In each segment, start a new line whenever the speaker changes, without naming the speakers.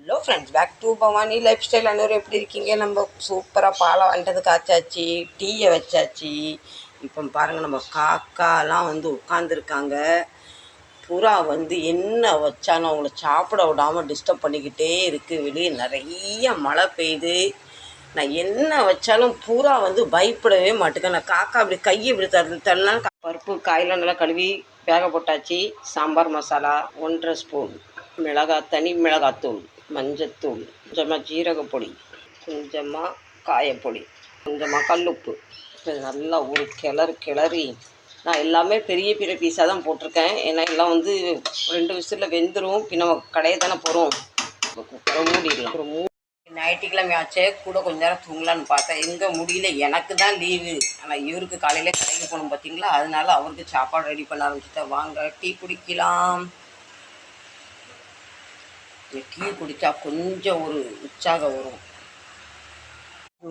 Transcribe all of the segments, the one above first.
Hello friends, back to Bhavani lifestyle. Annur எப்படி இருக்கீங்க? நம்ம சூப்பராக பாலை வந்துட்டது காய்ச்சாச்சு, டீயை வச்சாச்சு. இப்போ பாருங்கள், நம்ம காக்காலாம் வந்து உட்காந்துருக்காங்க. புறா வந்து என்ன வச்சாலும் அவங்கள சாப்பிட விடாமல் டிஸ்டர்ப் பண்ணிக்கிட்டே இருக்குது. வெளியே நிறைய மழை பெய்யுது. நான் என்ன வச்சாலும் புறா வந்து பயப்படவே மாட்டேங்க. நான் காக்கா அப்படி கையை இப்படி தள்ளினாலும் பருப்பு காயெல்லாம் நல்லா கழுவி வேக போட்டாச்சு. சாம்பார் மசாலா 1½ ஸ்பூன், தனி மிளகாத்தூள், மஞ்சத்தூள், கொஞ்சமாக ஜீரகப்பொடி, கொஞ்சமாக காயப்பொடி, கொஞ்சமாக கல்லுப்பு. இது நல்லா ஒரு கிளறி நான் எல்லாமே பெரிய பெரிய பீஸாக தான் போட்டிருக்கேன். ஏன்னா எல்லாம் வந்து 2 விசிலில் வெந்துடும். பின்ன கடையை தானே போகிறோம், குக்கரை மூடிடலாம். ஒரு ஞாயிற்றுக்கிழமை ஆச்சே, கூட கொஞ்ச நேரம் தூங்கலான்னு பார்த்தேன். எங்கே முடியல, எனக்கு தான் லீவு. ஆனால் இவருக்கு காலையில் கடைக்கு போகணும் பார்த்தீங்களா, அதனால அவருக்கு சாப்பாடு ரெடி பண்ண ஆரம்பிச்சுட்டேன். வாங்க டீ குடிக்கலாம். டீ குடித்தா கொஞ்சம் ஒரு உற்சாகம் வரும்.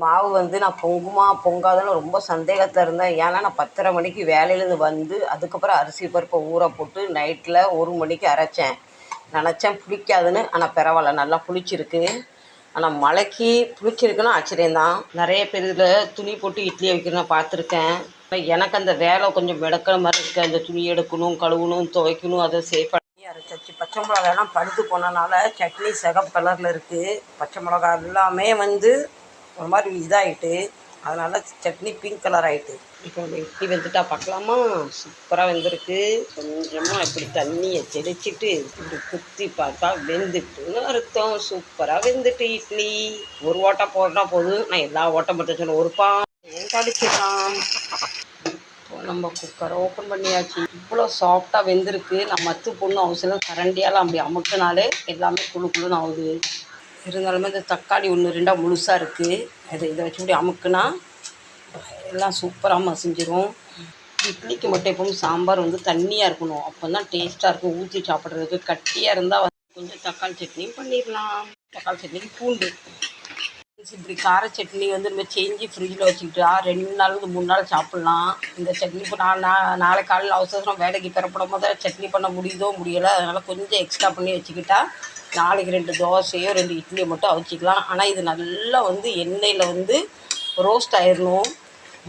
மாவு வந்து நான் பொங்குமா பொங்காதுன்னு ரொம்ப சந்தேகத்தில் இருந்தேன். ஏன்னா நான் 10:30 மணிக்கு வேலையிலேருந்து வந்து அதுக்கப்புறம் அரிசி பருப்பை ஊற போட்டு நைட்டில் 1 மணிக்கு அரைச்சேன். நினச்சேன் புளிக்காதுன்னு, ஆனால் பரவாயில்ல, நல்லா புளிச்சிருக்கு. ஆனால் மழைக்கு புளிச்சிருக்குன்னா ஆச்சரியம்தான். நிறைய பேர் இதில் துணி போட்டு இட்லி வைக்கிறேன் பார்த்துருக்கேன். எனக்கு அந்த வேலை கொஞ்சம் விளக்குற மாதிரி இருக்குது. அந்த துணி எடுக்கணும், கழுவணும், துவைக்கணும், அதை சேஃபாக அரைச்சாச்சு. பச்சை மிளகாயெல்லாம் பழுத்து போனனால சட்னி சிகப்பு கலரில் இருக்குது. பச்சை மிளகா எல்லாமே வந்து ஒரு மாதிரி இதாகிட்டு, அதனால் சட்னி பிங்க் கலர் ஆகிட்டு. இப்போ நம்ம இட்லி வெந்துட்டா பார்க்கலாமா? சூப்பராக வெந்திருக்கு. கொஞ்சமாக இப்படி தண்ணியை தெளிச்சிட்டு இப்படி குத்தி பார்த்தா வெந்துட்டுன்னு அர்த்தம். சூப்பராக வெந்துட்டு இட்லி. ஒரு ஓட்டை போட்டா போதும். நான் எல்லா ஓட்டை மட்டும் சொல்ல ஒரு கடிச்சிடலாம். நம்ம குக்கரை ஓப்பன் பண்ணியாச்சு. இவ்வளோ சாஃப்டாக வெந்திருக்கு. நான் மத்து பொண்ணு அவசியம் கரண்டியால் அப்படி அமுக்கினாலே எல்லாமே குழுன்னு ஆகுது. இருந்தாலுமே இந்த தக்காளி 1-2 முழுசாக இருக்குது. இதை வச்சு இப்படி அமுக்குனா எல்லாம் சூப்பராக மசிஞ்சிரும். இட்லிக்கு மட்டும் எப்பவும் சாம்பார் வந்து தண்ணியாக இருக்கணும், அப்போ தான் டேஸ்ட்டாக இருக்கும். ஊற்றி சாப்பிட்றதுக்கு கட்டியாக இருந்தால் கொஞ்சம் தக்காளி சட்னியும் பண்ணிடலாம். தக்காளி சட்னிக்கு பூண்டு. இப்படி கார சட்னி வந்து நம்ம செஞ்சு ஃப்ரிட்ஜில் வச்சுக்கிட்டா 2 நாளுக்கு 3 நாள் சாப்பிட்லாம். இந்த சட்னி இப்போ நாளை காலையில் அவசரம் வேலைக்கு பெறப்படும் போது சட்னி பண்ண முடியலை. அதனால் கொஞ்சம் எக்ஸ்ட்ரா பண்ணி வச்சுக்கிட்டா நாளைக்கு 2 தோசையோ 2 இட்லியை மட்டும் அவிச்சிக்கலாம். ஆனால் இது நல்லா வந்து எண்ணெயில் வந்து ரோஸ்ட் ஆயிடணும்.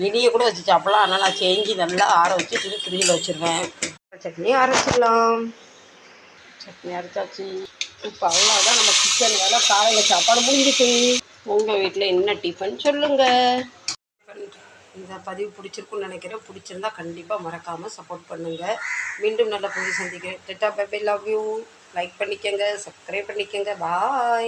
வெளியே கூட வச்சு சாப்பிட்லாம். ஆனால் நான் செஞ்சு நல்லா ஆற வச்சு ஃப்ரிட்ஜில் வச்சுருவேன். சட்னி அரைச்சிடலாம். சட்னி அரைச்சாச்சு. இப்போ அவ்வளோதான், நம்ம கிச்சன் வேலை. காலையில் சாப்பாடு முடிஞ்சிட்டு. உங்கள் வீட்டில் என்ன டிஃபன் சொல்லுங்கள். இந்த பதிவு பிடிச்சிருக்குன்னு நினைக்கிறேன். பிடிச்சிருந்தா கண்டிப்பாக மறக்காமல் சப்போர்ட் பண்ணுங்கள். மீண்டும் நல்ல பதிவு சந்திக்கிறேன். Tata bye bye, love you. Like பண்ணிக்கோங்க, சப்ஸ்கிரைப் பண்ணிக்கோங்க. பாய்.